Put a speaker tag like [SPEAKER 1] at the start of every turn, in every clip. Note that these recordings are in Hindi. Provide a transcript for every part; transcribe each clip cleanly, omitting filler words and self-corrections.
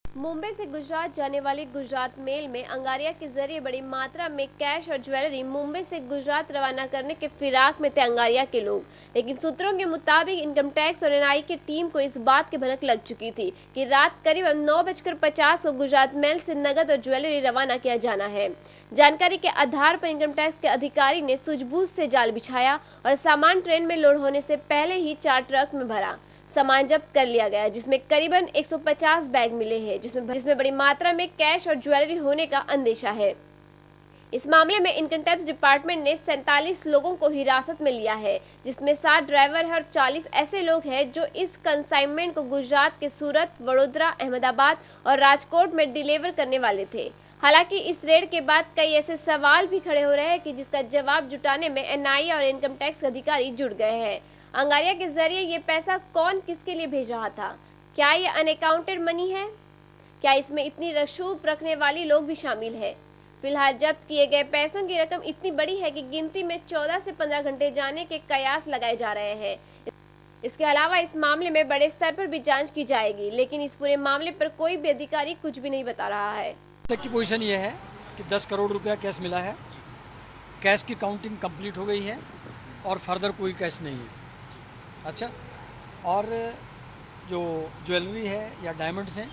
[SPEAKER 1] मुंबई से गुजरात जाने वाली गुजरात मेल में अंगारिया के जरिए बड़ी मात्रा में कैश और ज्वेलरी मुंबई से गुजरात रवाना करने के फिराक में थे अंगारिया के लोग। लेकिन सूत्रों के मुताबिक इनकम टैक्स और एनआई की टीम को इस बात की भनक लग चुकी थी कि रात करीब 9:50 को गुजरात मेल से नगद और ज्वेलरी रवाना किया जाना है। जानकारी के आधार पर इनकम टैक्स के अधिकारी ने सूझबूझ से जाल बिछाया और सामान ट्रेन में लोड होने से पहले ही 4 ट्रक में भरा सामान जब्त कर लिया गया, जिसमें करीबन 150 बैग मिले हैं, जिसमें बड़ी मात्रा में कैश और ज्वेलरी होने का अंदेशा है। इस मामले में इनकम टैक्स डिपार्टमेंट ने 47 लोगों को हिरासत में लिया है, जिसमें 7 ड्राइवर है और 40 ऐसे लोग हैं जो इस कंसाइनमेंट को गुजरात के सूरत, वडोदरा, अहमदाबाद और राजकोट में डिलीवर करने वाले थे। हालांकि इस रेड के बाद कई ऐसे सवाल भी खड़े हो रहे हैं कि जिसका जवाब जुटाने में एनआईए और इनकम टैक्स अधिकारी जुट गए हैं। अंगारिया के जरिए ये पैसा कौन किसके लिए भेज रहा था? क्या ये अनअकाउंटेड मनी है? क्या इसमें इतनी रसूख रखने वाली लोग भी शामिल है? फिलहाल जब्त किए गए पैसों की रकम इतनी बड़ी है कि गिनती में 14 से 15 घंटे जाने के कयास लगाए जा रहे हैं। इसके अलावा इस मामले में बड़े स्तर पर भी जांच की जाएगी, लेकिन इस पूरे मामले पर कोई भी अधिकारी कुछ भी नहीं बता रहा है।
[SPEAKER 2] तक की पोजीशन ये है कि 10 करोड़ रुपया कैश मिला है। कैश की काउंटिंग कंप्लीट हो गई है और फर्दर कोई कैश नहीं है। अच्छा, और जो ज्वेलरी है या डायमंड्स हैं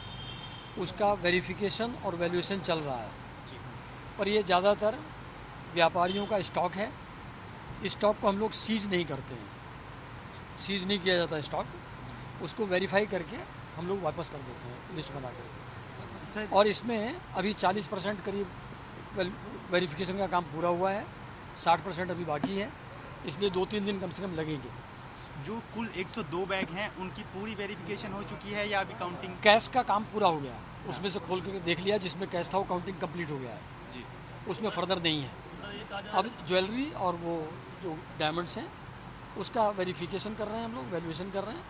[SPEAKER 2] उसका वेरिफिकेशन और वैल्यूएशन चल रहा है, पर ये ज़्यादातर व्यापारियों का स्टॉक है। स्टॉक को हम लोग सीज नहीं करते हैं, सीज नहीं किया जाता स्टॉक, उसको वेरीफाई करके हम लोग वापस कर देते हैं लिस्ट बना करके। और इसमें अभी 40% करीब वेरिफिकेशन का काम पूरा हुआ है, 60% अभी बाकी है, इसलिए 2-3 दिन कम से कम लगेंगे।
[SPEAKER 3] जो कुल 102 बैग हैं उनकी पूरी वेरिफिकेशन हो चुकी है या अभी काउंटिंग?
[SPEAKER 2] कैश का काम पूरा हो गया, उसमें से खोल करके देख लिया, जिसमें कैश था वो काउंटिंग कंप्लीट हो गया है जी, उसमें फर्दर नहीं है। अब ज्वेलरी और वो जो डायमंड्स हैं उसका वेरिफिकेशन कर रहे हैं हम लोग, वैल्यूएशन कर रहे हैं,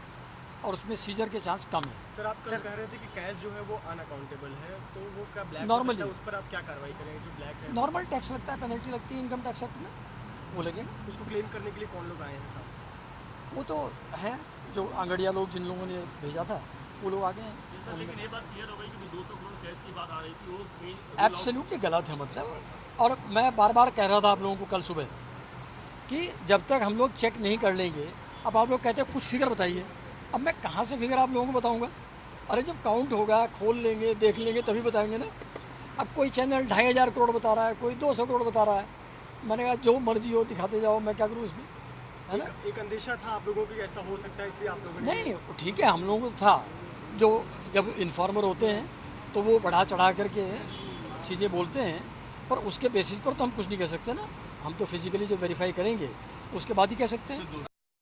[SPEAKER 2] और उसमें सीजर के चांस कम है।
[SPEAKER 4] सर, आप कल कह रहे थे कि कैश जो है वो अनअकाउंटेबल है, तो वो क्या ब्लैक
[SPEAKER 2] नॉर्मली
[SPEAKER 4] उस पर आप क्या कार्रवाई करेंगे? जो ब्लैक है
[SPEAKER 2] नॉर्मल टैक्स लगता है, पेनल्टी लगती है इनकम टैक्स एक्ट में, वो लगेगा।
[SPEAKER 4] उसको क्लेम करने के लिए कौन लोग आए हैं साहब?
[SPEAKER 2] वो तो हैं जो आंगड़िया लोग, जिन लोगों ने भेजा था वो लोग आ गए हैं।
[SPEAKER 5] सर, लेकिन ये बात क्लियर हो गई कि 200 करोड़ कैश की बात आ रही थी, वो
[SPEAKER 2] एब्सोल्युटली गलत है मतलब। और मैं बार बार कह रहा था आप लोगों को कल सुबह कि जब तक हम लोग चेक नहीं कर लेंगे, अब आप लोग कहते हैं कुछ फिगर बताइए, अब मैं कहाँ से फिगर आप लोगों को बताऊँगा? अरे जब काउंट होगा, खोल लेंगे, देख लेंगे, तभी बताएंगे ना। अब कोई चैनल 2500 करोड़ बता रहा है, कोई 200 करोड़ बता रहा है, मैंने कहा जो मर्जी हो दिखाते जाओ, मैं क्या करूँ इसमें, है ना।
[SPEAKER 4] एक अंदेशा था आप लोगों की ऐसा हो सकता है, इसलिए आप लोगों ने?
[SPEAKER 2] नहीं, ठीक है, हम लोगों को था, जो जब इन्फॉर्मर होते हैं तो वो बढ़ा चढ़ा करके चीज़ें बोलते हैं, पर उसके बेसिस पर तो हम कुछ नहीं कह सकते ना। हम तो फिजिकली जब वेरीफाई करेंगे उसके बाद ही कह सकते हैं।